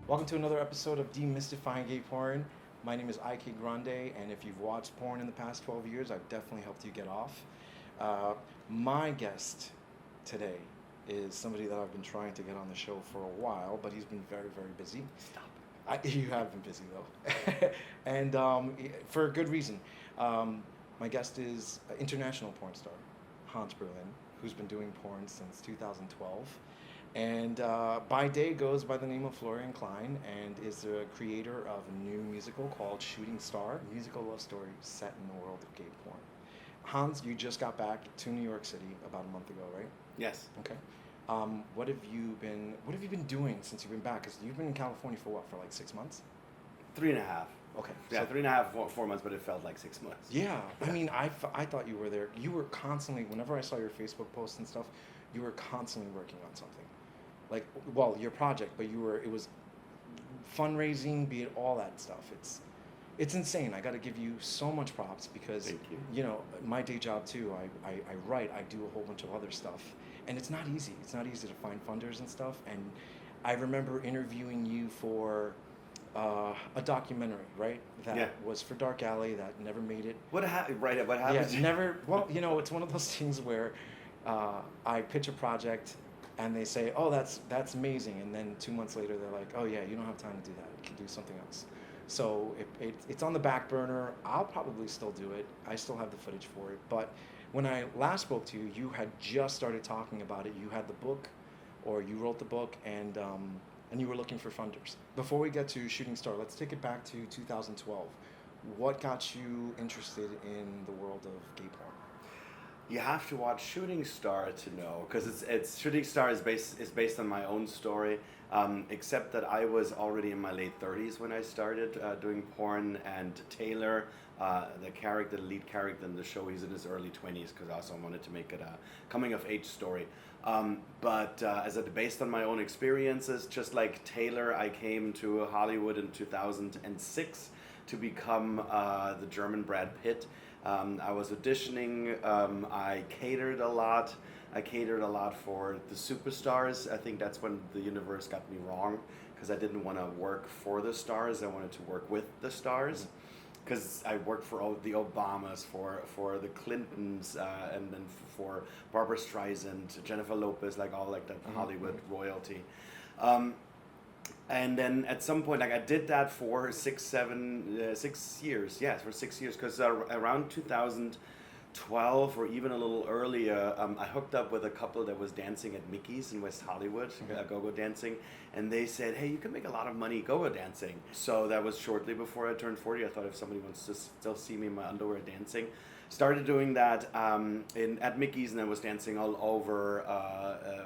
Welcome to another episode of Demystifying Gay Porn. My name is IK Grande, and if you've watched porn in the past 12 years, I've definitely helped you get off. Uh, my guest today is somebody that I've been trying to get on the show for a while, but he's been very, very busy. Stop. You have been busy though, and for a good reason. My guest is an international porn star, Hans Berlin, who's been doing porn since 2012, and by day goes by the name of Florian Klein, and is the creator of a new musical called Shooting Star, a musical love story set in the world of gay porn. Hans, you just got back to New York City about a month ago, right? Yes. Okay. What have you been doing since you've been back? Because you've been in California for what, for like 6 months? 3.5. Okay. Yeah, So 3.5, 4 months, but it felt like 6 months. yeah, I mean, I thought you were there. You were constantly, whenever I saw your Facebook posts and stuff, you were constantly working on something. Like, well, your project, but it was fundraising, be it all that stuff. It's insane. I got to give you so much props because, Thank you. my day job too, I write, I do a whole bunch of other stuff. And it's not easy. It's not easy to find funders and stuff. And I remember interviewing you for a documentary, right? That Yeah. was for Dark Alley that never made it. What happened? Right. What Yeah, happened? never. Well, it's one of those things where I pitch a project and they say, "Oh, that's amazing," and then 2 months later they're like, "Oh yeah, you don't have time to do that. You can do something else." So it's on the back burner. I'll probably still do it. I still have the footage for it. But when I last spoke to you, you had just started talking about it. You had the book, or you wrote the book, and you were looking for funders. Before we get to Shooting Star, let's take it back to 2012. What got you interested in the world of gay porn? You have to watch Shooting Star to know, because it's Shooting Star is based on my own story. Except that I was already in my late 30s when I started doing porn, and Taylor, the lead character in the show, he's in his early 20s, because I also wanted to make it a coming of age story. But as it based on my own experiences, just like Taylor, I came to Hollywood in 2006 to become the German Brad Pitt. I was auditioning. I catered a lot. I catered a lot for the superstars. I think that's when the universe got me wrong, because I didn't want to work for the stars. I wanted to work with the stars, because I worked for all the Obamas, for the Clintons, and then for Barbara Streisand, Jennifer Lopez, like all like that Hollywood royalty. And then at some point, like I did that for 6 years. Yes, for 6 years, because around 2012 or even a little earlier, I hooked up with a couple that was dancing at Mickey's in West Hollywood, go-go dancing, and they said, "Hey, you can make a lot of money go-go dancing." So that was shortly before I turned 40. I thought if somebody wants to still see me in my underwear dancing, started doing that at Mickey's, and I was dancing all over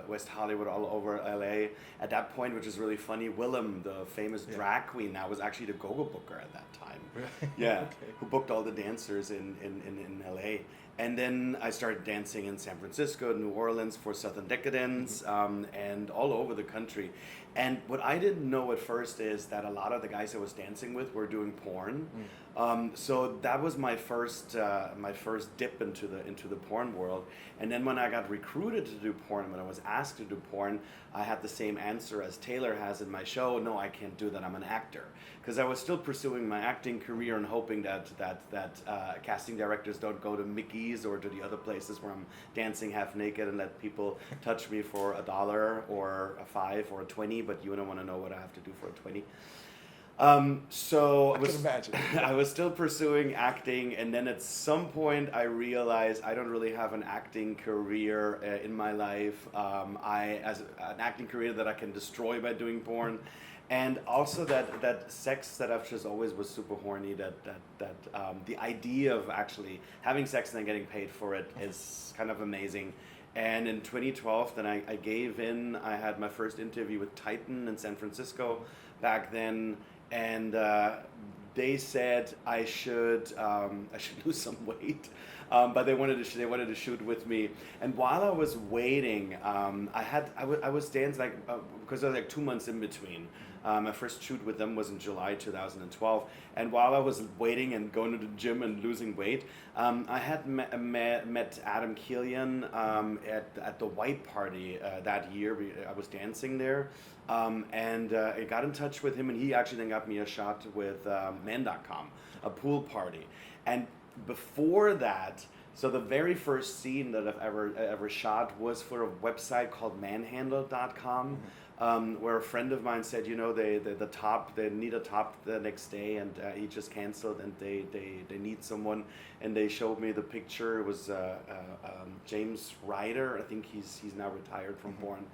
West Hollywood, all over LA. At that point, which is really funny, Willem, the famous drag queen, now was actually the go-go booker at that time. Really? Yeah, Okay. who booked all the dancers in LA. And then I started dancing in San Francisco, New Orleans for Southern Decadence, and all over the country. And what I didn't know at first is that a lot of the guys I was dancing with were doing porn. So that was my first dip into the porn world. And then when I got recruited to do porn, when I was asked to do porn, I had the same answer as Taylor has in my show: "No, I can't do that. I'm an actor." Because I was still pursuing my acting career and hoping that casting directors don't go to Mickey's or to the other places where I'm dancing half naked and let people touch me for $1 or a $5 or a 20, but you don't want to know what I have to do for a 20. So I can imagine. I was still pursuing acting, and then at some point I realized I don't really have an acting career in my life. As an acting career that I can destroy by doing porn, and also that sex that I've just always was super horny. That the idea of actually having sex and then getting paid for it is kind of amazing. And in 2012, then I gave in. I had my first interview with Titan in San Francisco back then, and they said I should lose some weight, but they wanted to shoot with me. And while I was waiting, I was dancing because I was like 2 months in between. My first shoot with them was in July 2012. And while I was waiting and going to the gym and losing weight, I had met Adam Killian at the White Party that year. I was dancing there. And I got in touch with him, and he actually then got me a shot with Man.com, a pool party. And before that, so the very first scene that I've ever shot was for a website called manhandle.com, where a friend of mine said, you know, they need a top the next day, and he just canceled, and they need someone, and they showed me the picture. It was James Ryder. I think he's now retired from porn.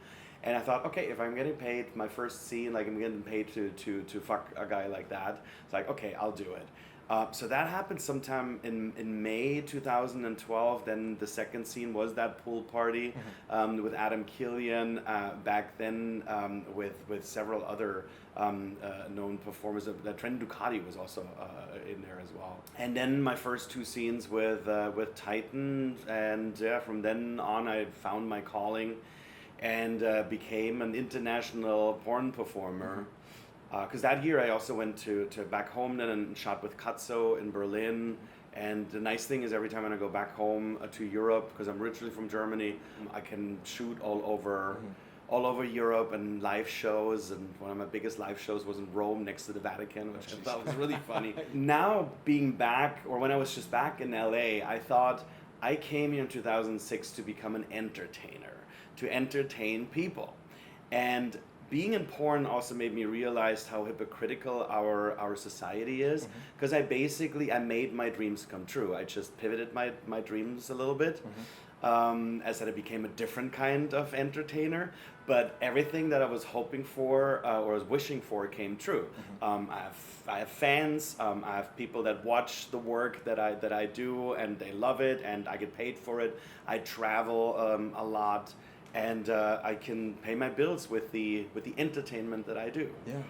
And I thought, okay, if I'm getting paid my first scene, like I'm getting paid to fuck a guy like that, it's like, okay, I'll do it. So that happened sometime in May 2012. Then the second scene was that pool party with Adam Killian. Back then, with several other known performers. Trent Ducati was also in there as well. And then my first two scenes with Titan, and from then on, I found my calling, and became an international porn performer. Because that year I also went to back home then and shot with Katzo in Berlin. And the nice thing is every time when I go back home to Europe, because I'm originally from Germany, I can shoot all over Europe and live shows. And one of my biggest live shows was in Rome next to the Vatican, which I thought was really funny. Now being back, or when I was just back in LA, I thought I came here in 2006 to become an entertainer, to entertain people. And being in porn also made me realize how hypocritical our society is, because I made my dreams come true. I just pivoted my dreams a little bit, as that I became a different kind of entertainer, but everything that I was hoping for or was wishing for came true. I have fans, I have people that watch the work that I do, and they love it, and I get paid for it. I travel a lot. And I can pay my bills with the entertainment that I do. Yeah.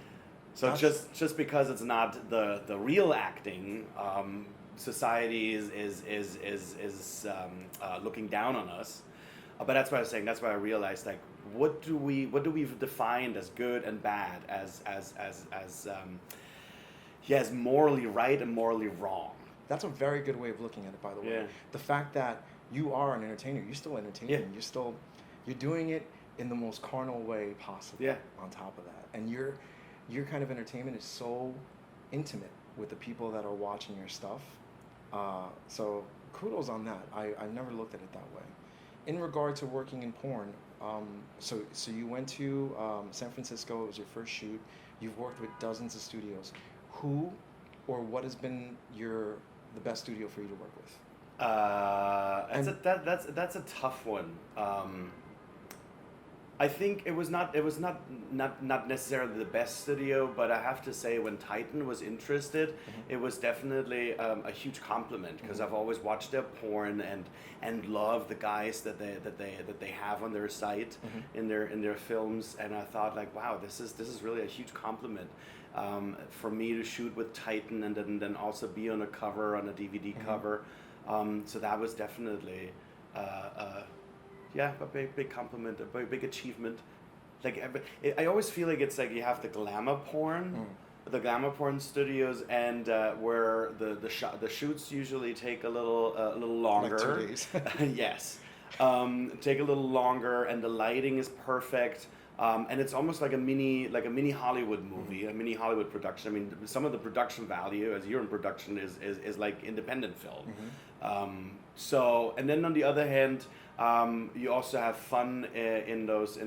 So just because it's not the real acting, society is looking down on us. But that's what I was saying. That's why I realized, like, what do we define as good and bad, as morally right and morally wrong? That's a very good way of looking at it, by the way. Yeah. The fact that you are an entertainer, you're still entertaining. Yeah. You're doing it in the most carnal way possible. Yeah. On top of that, and your kind of entertainment is so intimate with the people that are watching your stuff. So kudos on that. I never looked at it that way. In regard to working in porn, so you went to San Francisco. It was your first shoot. You've worked with dozens of studios. Who or what has been the best studio for you to work with? That's a tough one. I think it was not necessarily the best studio, but I have to say when Titan was interested, it was definitely a huge compliment, because I've always watched their porn and love the guys that they have on their site in their films, and I thought, like, wow, this is really a huge compliment for me to shoot with Titan and then also be on a cover, on a DVD cover. So that was definitely a big compliment, a big achievement. Like, I always feel like it's like you have the glamour porn studios, and where the shoots usually take a little longer. Like 2 days. Yes, take a little longer, and the lighting is perfect. And it's almost like a mini Hollywood movie, a mini Hollywood production. I mean, some of the production value, as you're in production, is like independent film. So, and then on the other hand, you also have fun in those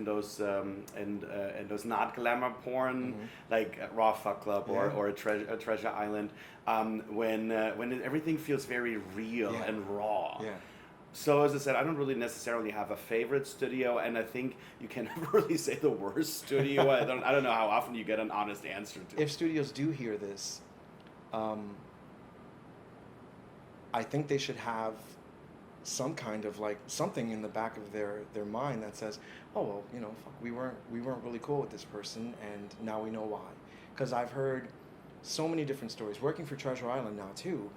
not glamour porn, like Raw Fuck Club or a Treasure Island, when everything feels very real and raw. Yeah. So as I said, I don't really necessarily have a favorite studio, and I think you can never really say the worst studio. I don't know how often you get an honest answer to it. If studios do hear this, I think they should have some kind of like something in the back of their mind that says, oh well, you know, fuck, we weren't really cool with this person, and now we know why. Because I've heard so many different stories working for Treasure Island now too.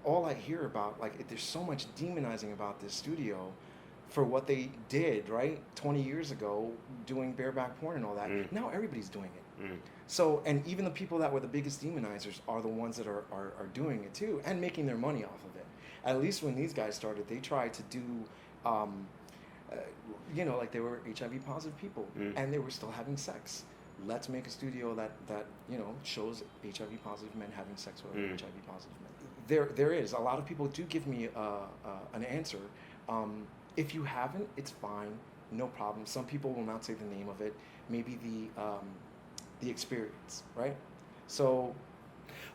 All I hear about, like, there's so much demonizing about this studio for what they did, right, 20 years ago, doing bareback porn and all that. Now everybody's doing it. So, and even the people that were the biggest demonizers are the ones that are doing it too and making their money off of it. At least when these guys started, they tried to do, um, uh, like they were HIV positive people and they were still having sex. Let's make a studio that shows HIV positive men having sex with HIV positive men. There is a lot of people do give me an answer. If you haven't, it's fine, no problem. Some people will not say the name of it. Maybe the experience, right? So.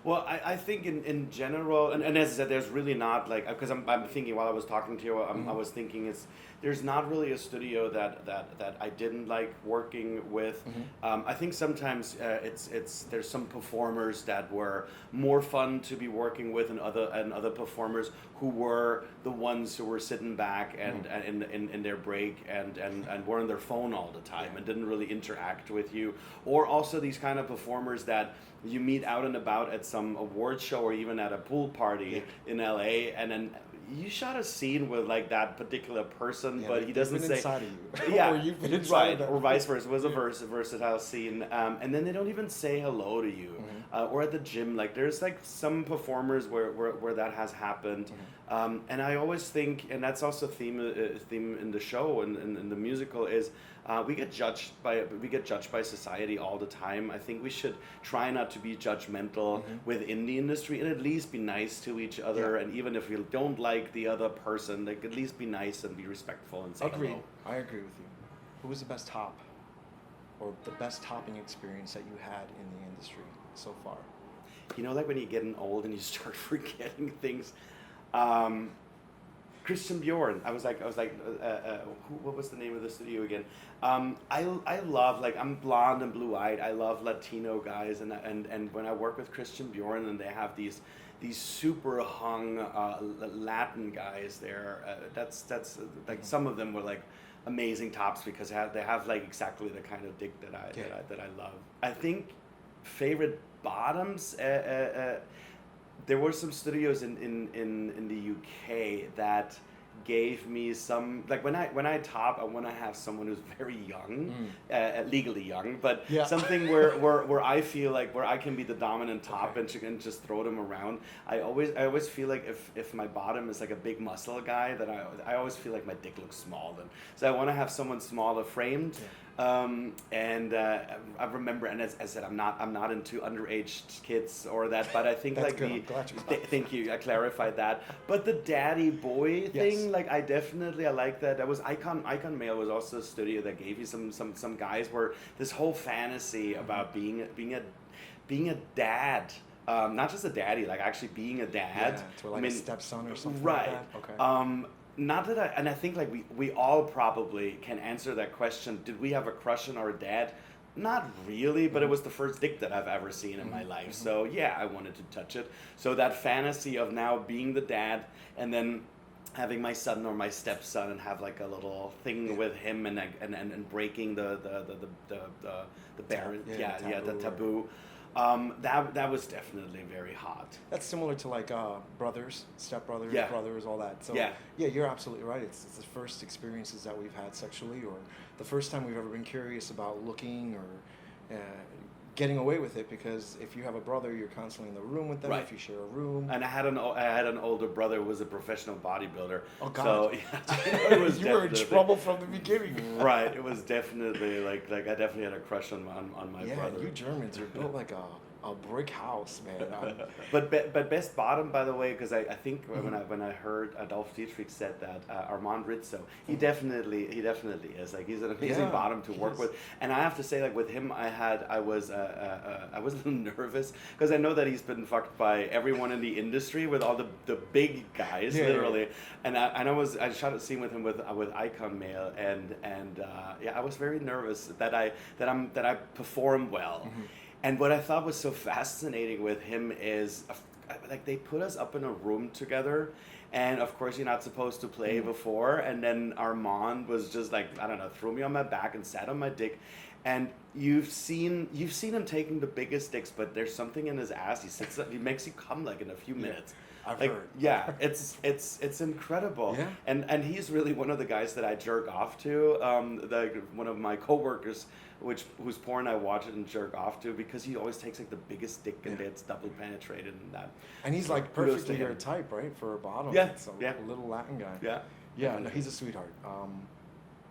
Well, I think in general, and as I said, there's really not like, because I'm thinking while I was talking to you, I was thinking there's not really a studio that I didn't like working with. I think sometimes there's some performers that were more fun to be working with, and other performers who were the ones who were sitting back and in their break and were on their phone all the time and didn't really interact with you, or also these kind of performers that you meet out and about at some award show or even at a pool party in LA, and then you shot a scene with like that particular person, but he doesn't say inside of you. yeah, or you've been inside of them. or vice versa. It was a versatile scene, and then they don't even say hello to you. Or at the gym, like there's like some performers where that has happened, and I always think, and that's also theme in the show and in the musical is. We get judged by society all the time. I think we should try not to be judgmental within the industry and at least be nice to each other. And even if we don't like the other person, like at least be nice and be respectful and say hello. I agree with you. Who was the best top, or the best topping experience that you had in the industry so far? Like when you're getting old and you start forgetting things. Christian Bjorn. I was like, what was the name of the studio again? I love, like, I'm blonde and blue eyed. I love Latino guys, and when I work with Christian Bjorn and they have these super hung Latin guys there, that's like some of them were like amazing tops because they have like exactly the kind of dick that I love. I think favorite bottoms. There were some studios in the UK that gave me some, like when I top, I want to have someone who's very young, legally young, but something where I feel like where I can be the dominant top and just throw them around. I always feel like if my bottom is like a big muscle guy, that I always feel like my dick looks small then. So I want to have someone smaller framed. I remember, and as I said, I'm not into underage kids or that, but I think like good. I'm glad you thank you, I clarified that. But the daddy boy thing, like I like that. That was Icon Male was also a studio that gave you some guys where this whole fantasy about being a dad. Not just a daddy, like actually being a dad. Yeah, to like a stepson or something right. like that. Okay. Not that I think like we all probably can answer that question. Did we have a crush on our dad? Not really, but it was the first dick that I've ever seen in my life. So yeah, I wanted to touch it. So that fantasy of now being the dad and then having my son or my stepson and have like a little thing with him and breaking the barrier, the taboo. That was definitely very hot. That's similar to like brothers, stepbrothers, brothers, all that. So yeah, you're absolutely right. It's the first experiences that we've had sexually, or the first time we've ever been curious about looking or getting away with it. Because if you have a brother, you're constantly in the room with them. Right. If you share a room. And I had an older brother who was a professional bodybuilder. Oh God! So it was you were in trouble from the beginning. Right. It was definitely like I definitely had a crush on my brother. Yeah, you Germans are built like a brick house, man. But best bottom, by the way, because I think when I heard Adolf Dietrich said that Armand Rizzo, he definitely is like he's an amazing bottom to work with, and I have to say like with him I was a little nervous because I know that he's been fucked by everyone in the industry with all the big guys literally, and I shot a scene with him with Icon Male and I was very nervous that I perform well. And what I thought was so fascinating with him is, like, they put us up in a room together, and of course you're not supposed to play before, and then Armand was just like, I don't know, threw me on my back and sat on my dick, and you've seen him taking the biggest dicks, but there's something in his ass. He makes you come like in a few minutes. I've Like, heard. yeah, it's incredible. Yeah. And he's really one of the guys that I jerk off to. One of my coworkers, whose porn I watch it and jerk off to, because he always takes like the biggest dick and gets double penetrated and that. And he's So like kudos perfectly to your him. type, right? For a bottom. Yeah, So yeah. a little Latin guy. Yeah. Yeah, no, he's a sweetheart.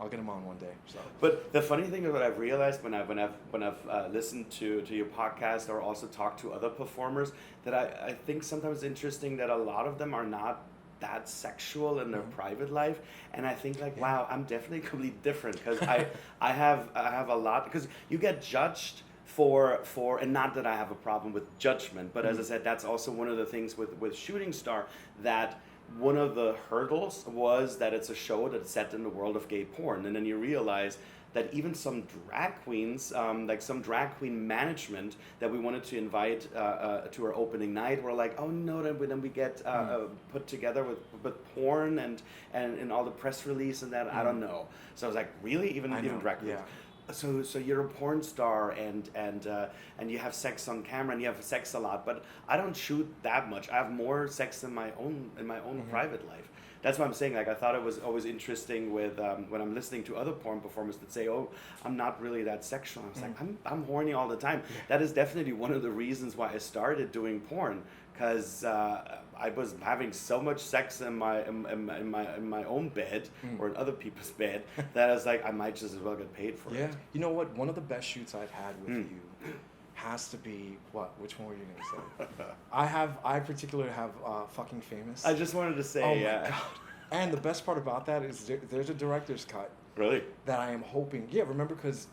I'll get him on one day. So. But the funny thing is, what I've realized when I've listened to your podcast or also talked to other performers, that I think sometimes it's interesting that a lot of them are not that sexual in their private life, and I think like, wow, I'm definitely completely different, because I have a lot, because you get judged for and not that I have a problem with judgment, but as I said, that's also one of the things with Shooting Star, that one of the hurdles was that it's a show that's set in the world of gay porn, and then you realize that even some drag queens, like some drag queen management that we wanted to invite to our opening night, were like, oh no, then we get put together with porn and all the press release and that. I don't know. So I was like, really, even drag queens. Yeah. So you're a porn star and you have sex on camera and you have sex a lot, but I don't shoot that much. I have more sex in my own private life. That's what I'm saying. Like, I thought it was always interesting with when I'm listening to other porn performers that say, "Oh, I'm not really that sexual." I was like, I'm horny all the time. Yeah. That is definitely one of the reasons why I started doing porn, because I was having so much sex in my own bed or in other people's bed that I was like, I might just as well get paid for it. Yeah. You know what? One of the best shoots I've had with you has to be what? Which one were you gonna say? I particularly have Fucking Famous. I just wanted to say, oh my God. And the best part about that is there's a director's cut. Really? That I am hoping. Yeah, remember, because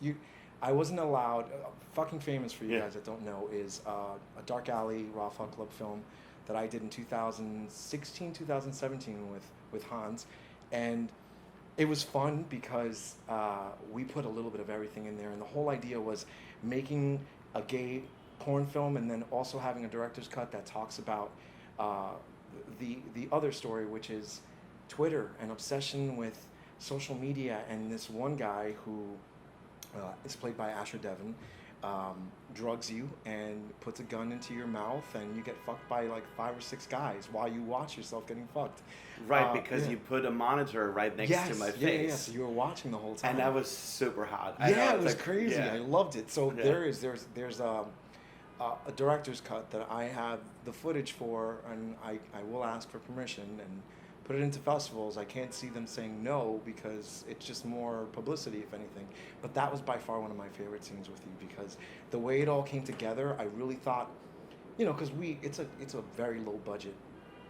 I wasn't allowed. Fucking Famous, for you guys that don't know, is a Dark Alley Raw Fun Club film that I did in 2016, 2017 with Hans, and it was fun because we put a little bit of everything in there, and the whole idea was making a gay porn film and then also having a director's cut that talks about the other story, which is Twitter and obsession with social media, and this one guy who is played by Asher Devon drugs you and puts a gun into your mouth, and you get fucked by like 5 or 6 guys while you watch yourself getting fucked. Right, because you put a monitor right next to my face. Yeah, so you were watching the whole time. And that was super hot. Yeah, it was like, crazy. Yeah. I loved it. So there's a director's cut that I have the footage for, and I will ask for permission and put it into festivals. I can't see them saying no, because it's just more publicity, if anything. But that was by far one of my favorite scenes with you, because the way it all came together, I really thought, because it's a very low budget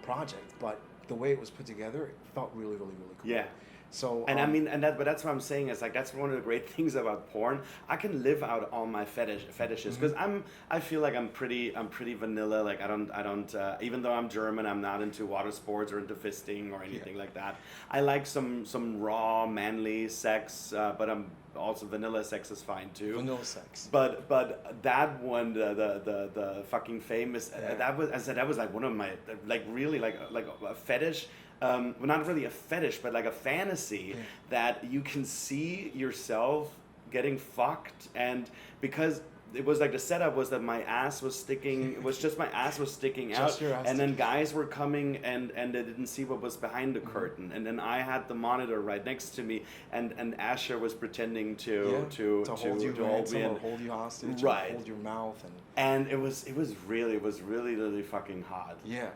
project, but the way it was put together, it felt really, really, really cool. Yeah. So and but that's what I'm saying, is like, that's one of the great things about porn. I can live out all my fetishes, because I feel like I'm pretty vanilla. Like I don't even though I'm German, I'm not into water sports or into fisting or anything like that. I like some raw manly sex, but I'm also vanilla sex is fine too. Vanilla sex. But that one, the Fucking Famous, that was like one of my really like a fetish. Well, not really a fetish, but like a fantasy that you can see yourself getting fucked, and because it was like the setup was that my ass was sticking, it was just my ass was sticking out, and then guys were coming and they didn't see what was behind the curtain, and then I had the monitor right next to me, and Asher was pretending to hold you hostage, right, hold your mouth, and it was really fucking hot. Yeah.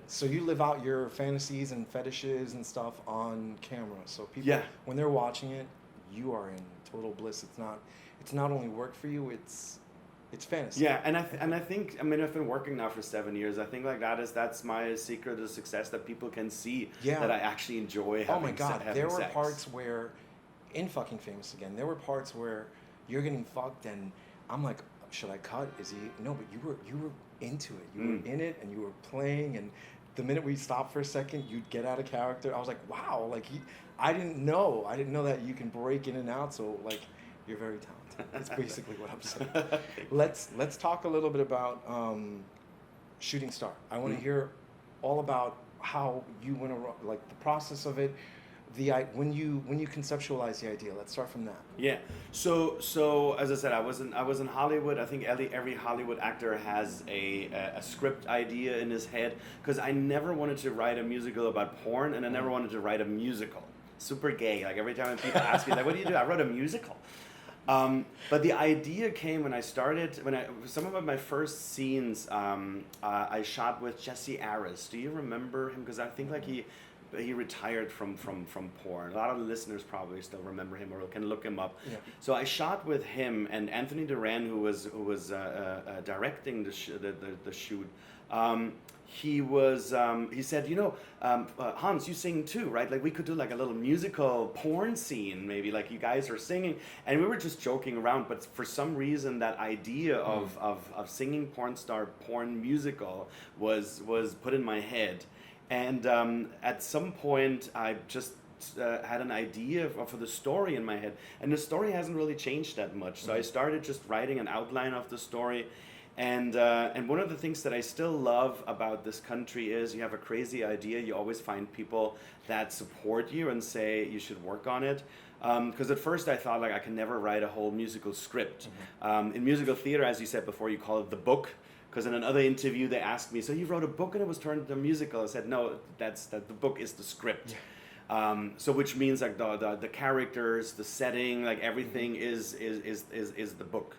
So you live out your fantasies and fetishes and stuff on camera, so people when they're watching it, you are in total bliss. It's not only work for you, it's fantasy. Yeah, and I think I've been working now for 7 years. I think like that's my secret to success, that people can see that I actually enjoy having. Oh my God, there were parts where, in Fucking Famous again, there were parts where you're getting fucked, and I'm like, should I cut? Is he? No, but you were into it. You were in it, and you were playing, and the minute we stopped for a second, you'd get out of character. I was like, wow, like I didn't know that you can break in and out. So like, you're very talented. That's basically what I'm saying. Let's talk a little bit about Shooting Star. I want to hear all about how you went around, like the process of it. when you conceptualize the idea, let's start from that. Yeah. So as I said, I was in Hollywood. I think every Hollywood actor has a script idea in his head, because I never wanted to write a musical about porn, and I never wanted to write a musical. Super gay. Like every time people ask me, like, what do you do? I wrote a musical. But the idea came when I started, some of my first scenes I shot with Jesse Aris. Do you remember him? Because I think like he retired from porn. A lot of the listeners probably still remember him or can look him up. Yeah. So I shot with him and Anthony Duran, who was directing the shoot. He said, Hans, you sing too, right? Like we could do like a little musical porn scene, maybe like you guys are singing. And we were just joking around, but for some reason that idea of singing porn musical was put in my head. And at some point I just had an idea for the story in my head. And the story hasn't really changed that much. So I started just writing an outline of the story. And one of the things that I still love about this country is you have a crazy idea, you always find people that support you and say you should work on it. Because at first I thought like I can never write a whole musical script. In musical theater, as you said before, you call it the book. Because in another interview they asked me, so you wrote a book and it was turned into a musical? I said, no, the book is the script. So which means like the characters, the setting, like everything is the book.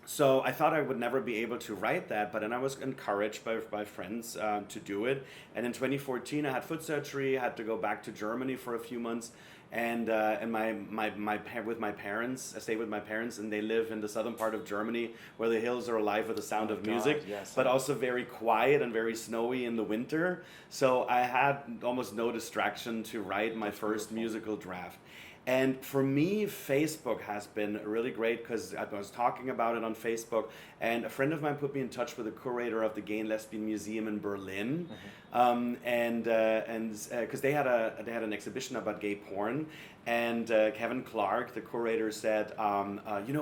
So I thought I would never be able to write that, but then I was encouraged by friends to do it. And in 2014, I had foot surgery. I had to go back to Germany for a few months, and with my parents, I stayed with my parents, and they live in the southern part of Germany, where the hills are alive with the sound of music, yes. but also very quiet and very snowy in the winter. So I had almost no distraction to write my first musical draft. And for me, Facebook has been really great, because I was talking about it on Facebook, and a friend of mine put me in touch with the curator of the Gay and Lesbian Museum in Berlin, and because they had an exhibition about gay porn, and Kevin Clark, the curator, said,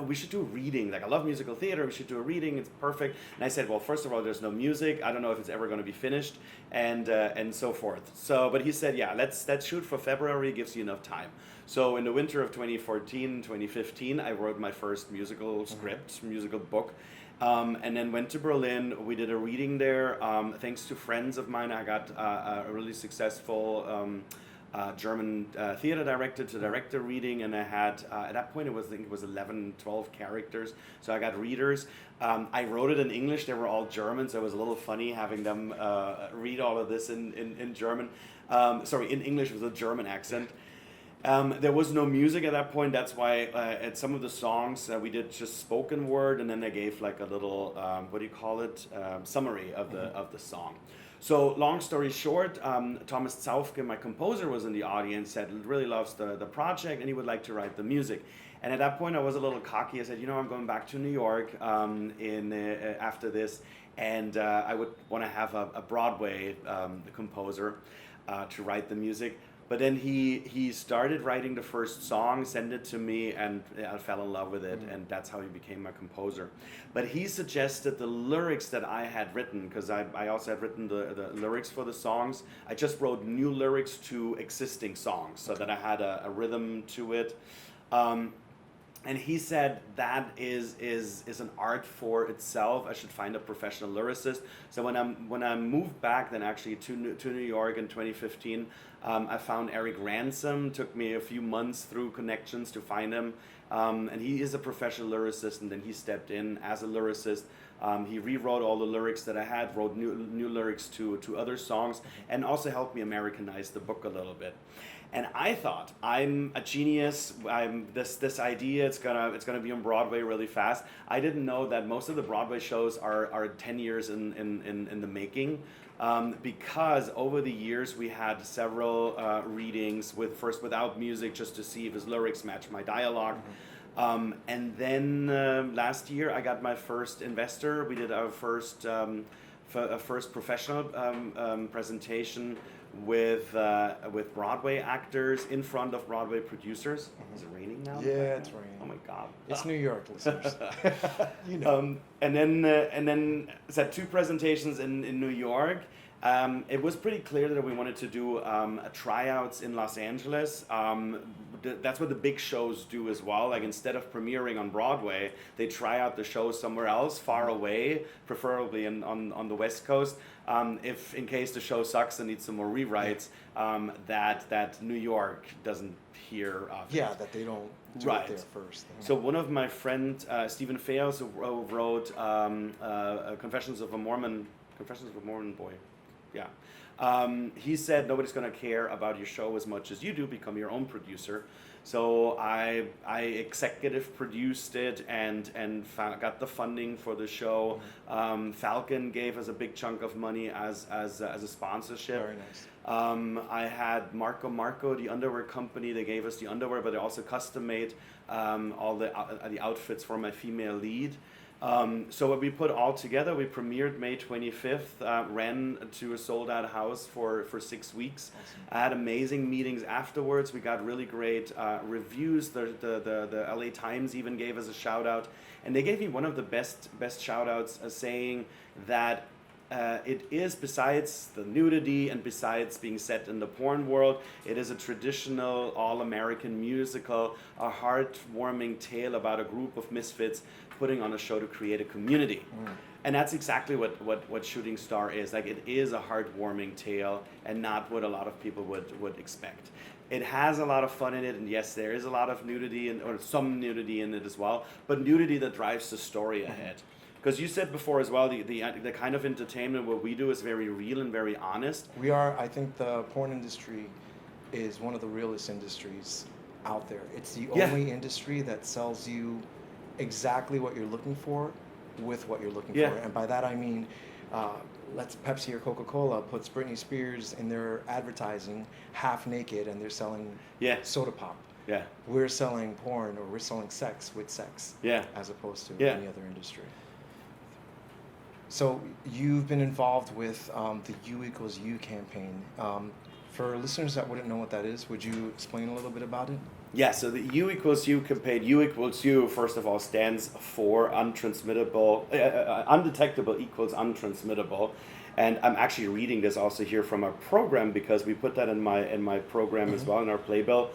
we should do a reading. Like I love musical theater, we should do a reading. It's perfect. And I said, well, first of all, there's no music. I don't know if it's ever going to be finished, and so forth. So, but he said, yeah, let's shoot for February. It gives you enough time. So in the winter of 2014, 2015, I wrote my first musical script, musical book, and then went to Berlin. We did a reading there. Thanks to friends of mine, I got a really successful German theater director to direct the reading, and I had, at that point, I think it was 11, 12 characters, so I got readers. I wrote it in English. They were all German, so it was a little funny having them read all of this in German. In English with a German accent. There was no music at that point. That's why at some of the songs we did just spoken word, and then they gave like a little summary of the song. So long story short, Thomas Zaufke, my composer, was in the audience. Said really loves the project and he would like to write the music. And at that point I was a little cocky. I said, I'm going back to New York after this, and I would want to have a Broadway composer to write the music. But then he started writing the first song, sent it to me, and I fell in love with it, and that's how he became my composer. But he suggested the lyrics that I had written, because I also had written the lyrics for the songs. I just wrote new lyrics to existing songs, so that I had a rhythm to it. And he said that is an art for itself. I should find a professional lyricist. So when I moved back then actually to New York in 2015, I found Eric Ransom. Took me a few months through connections to find him, and he is a professional lyricist. And then he stepped in as a lyricist. He rewrote all the lyrics that I had, wrote new lyrics to other songs, and also helped me Americanize the book a little bit. And I thought, I'm a genius. This idea, it's gonna be on Broadway really fast. I didn't know that most of the Broadway shows are 10 years in the making, because over the years we had several readings first without music, just to see if his lyrics match my dialogue. And then last year I got my first investor. We did our first professional presentation with Broadway actors in front of Broadway producers. Is it raining now? Yeah, it's raining. Oh my God! It's New York, listeners. And then I had two presentations in New York, It was pretty clear that we wanted to do tryouts in Los Angeles. That's what the big shows do as well. Like instead of premiering on Broadway, they try out the show somewhere else, far away, preferably on the West Coast. If in case the show sucks and needs some more rewrites, that New York doesn't hear of it. Yeah, that they don't do Right. it there first. So one of my friends, Stephen Fayos, who wrote Confessions of a Mormon Boy. Yeah. He said nobody's going to care about your show as much as you do. Become your own producer. So I executive produced it and got the funding for the show. Falcon gave us a big chunk of money as a sponsorship. Very nice. I had Marco, the underwear company. They gave us the underwear, but they also custom made all the outfits for my female lead. So what we put all together, we premiered May 25th, ran to a sold out house for 6 weeks. Awesome. I had amazing meetings afterwards. We got really great reviews. The LA Times even gave us a shout out. And they gave me one of the best shout outs saying that it is, besides the nudity and besides being set in the porn world, it is a traditional all-American musical, a heartwarming tale about a group of misfits putting on a show to create a community. And that's exactly what Shooting Star is. Like, it is a heartwarming tale and not what a lot of people would expect. It has a lot of fun in it, and yes, there is a lot of nudity or some nudity in it as well, but nudity that drives the story ahead. Because you said before as well, the kind of entertainment what we do is very real and very honest. We are, I think the porn industry is one of the realest industries out there. It's the only industry that sells you exactly what you're looking for with what you're looking for. And by that I mean, let's Pepsi or Coca-Cola puts Britney Spears in their advertising half naked and they're selling soda pop. Yeah. We're selling porn, or we're selling sex with sex, as opposed to any other industry. So you've been involved with the U=U campaign. For listeners that wouldn't know what that is, would you explain a little bit about it? Yeah, so the U=U campaign, U=U, first of all, stands for untransmittable, undetectable equals untransmittable. And I'm actually reading this also here from our program because we put that in my program as well, in our playbill.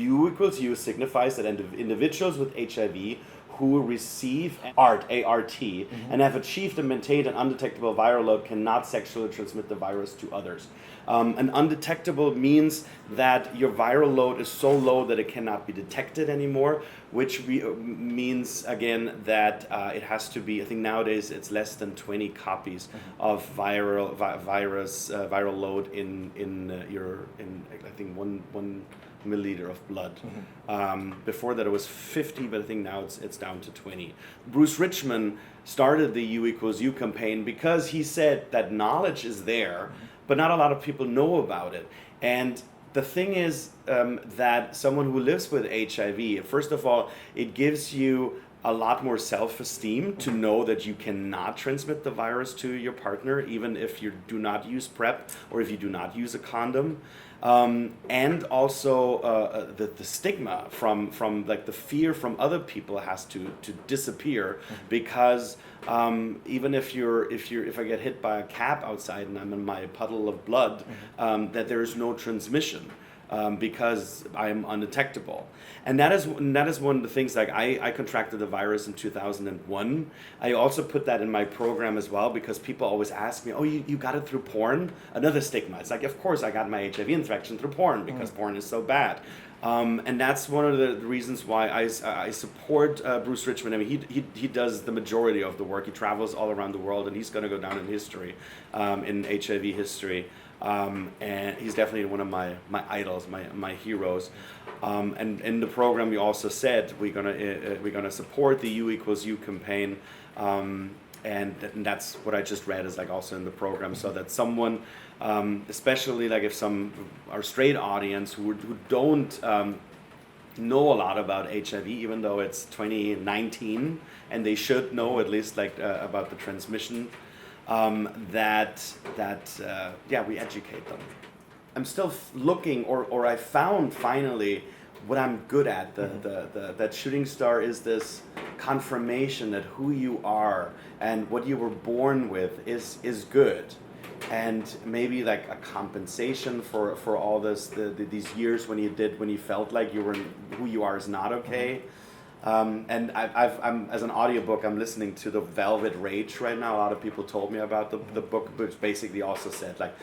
U=U signifies that individuals with HIV who receive ART, A-R-T, and have achieved and maintained an undetectable viral load cannot sexually transmit the virus to others. An undetectable means that your viral load is so low that it cannot be detected anymore, which means, again, that it has to be, I think nowadays it's less than 20 copies of viral load in I think one milliliter of blood. Before that it was 50, but I think now it's down to 20. Bruce Richmond started the U=U campaign because he said that knowledge is there, but not a lot of people know about it. And the thing is that someone who lives with HIV, first of all, it gives you a lot more self-esteem to know that you cannot transmit the virus to your partner, even if you do not use PrEP or if you do not use a condom. And also the stigma from like the fear from other people has to disappear, because even if I get hit by a cab outside and I'm in my puddle of blood, that there is no transmission. Because I'm undetectable. And that is one of the things, like I contracted the virus in 2001. I also put that in my program as well, because people always ask me, oh, you got it through porn? Another stigma. It's like, of course I got my HIV infection through porn, because porn is so bad. And that's one of the reasons why I support Bruce Richmond. I mean, he does the majority of the work. He travels all around the world, and he's going to go down in history, in HIV history. And he's definitely one of my idols, my heroes. And in the program, we also said we're gonna support the U=U campaign, and that's what I just read is like also in the program, so that someone, especially like if our straight audience who don't know a lot about HIV, even though it's 2019 and they should know at least like about the transmission. We educate them. I'm still looking, or I found finally what I'm good at. That shooting star is this confirmation that who you are and what you were born with is good, and maybe like a compensation for all these years when you felt like who you are is not okay. And I'm as an audiobook, I'm listening to the Velvet Rage right now. A lot of people told me about the book, which basically also said like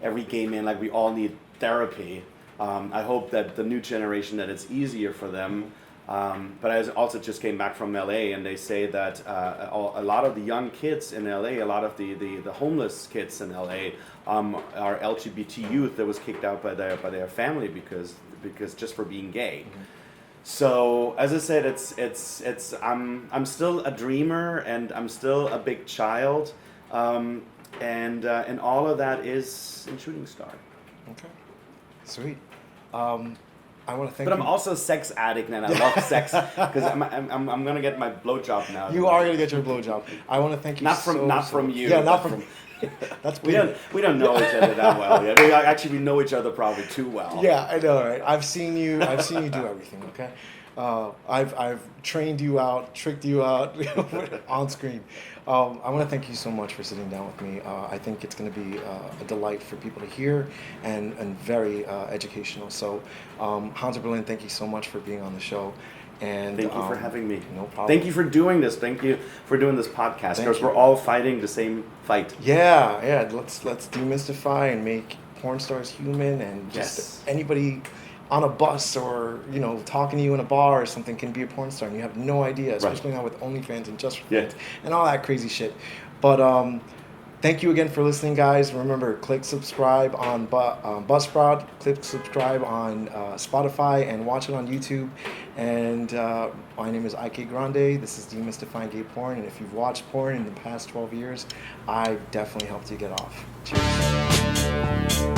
every gay man, like we all need therapy. I hope that the new generation, that it's easier for them. But I also just came back from LA, and they say that a lot of the young kids in LA, a lot of the homeless kids in LA are LGBT youth that was kicked out by their family because just for being gay. So as I said, it's I'm still a dreamer, and I'm still a big child, and all of that is in Shooting Star. Okay, sweet. I want to thank. But you. I'm also a sex addict, and I love sex because I'm gonna get my blowjob now. You are gonna get your blowjob. I want to thank you. Not from you. Yeah, not from. That's we don't know each other that well yet. We know each other probably too well. Yeah, I know, right? I've seen you do everything. Okay, I've trained you out, tricked you out on screen. I want to thank you so much for sitting down with me. I think it's going to be a delight for people to hear, and very educational. So, Hans Berlin, thank you so much for being on the show. And thank you for having me. No problem. Thank you for doing this. Thank you for doing this podcast, because we're all fighting the same fight. Yeah. Let's demystify and make porn stars human, and just anybody on a bus or talking to you in a bar or something can be a porn star, and you have no idea, especially now with OnlyFans and Just for Fans and all that crazy shit. But thank you again for listening, guys. Remember, click subscribe on Buzzsprout, click subscribe on Spotify, and watch it on YouTube. And my name is IK Grande. This is Demystifying Gay Porn. And if you've watched porn in the past 12 years, I definitely helped you get off. Cheers.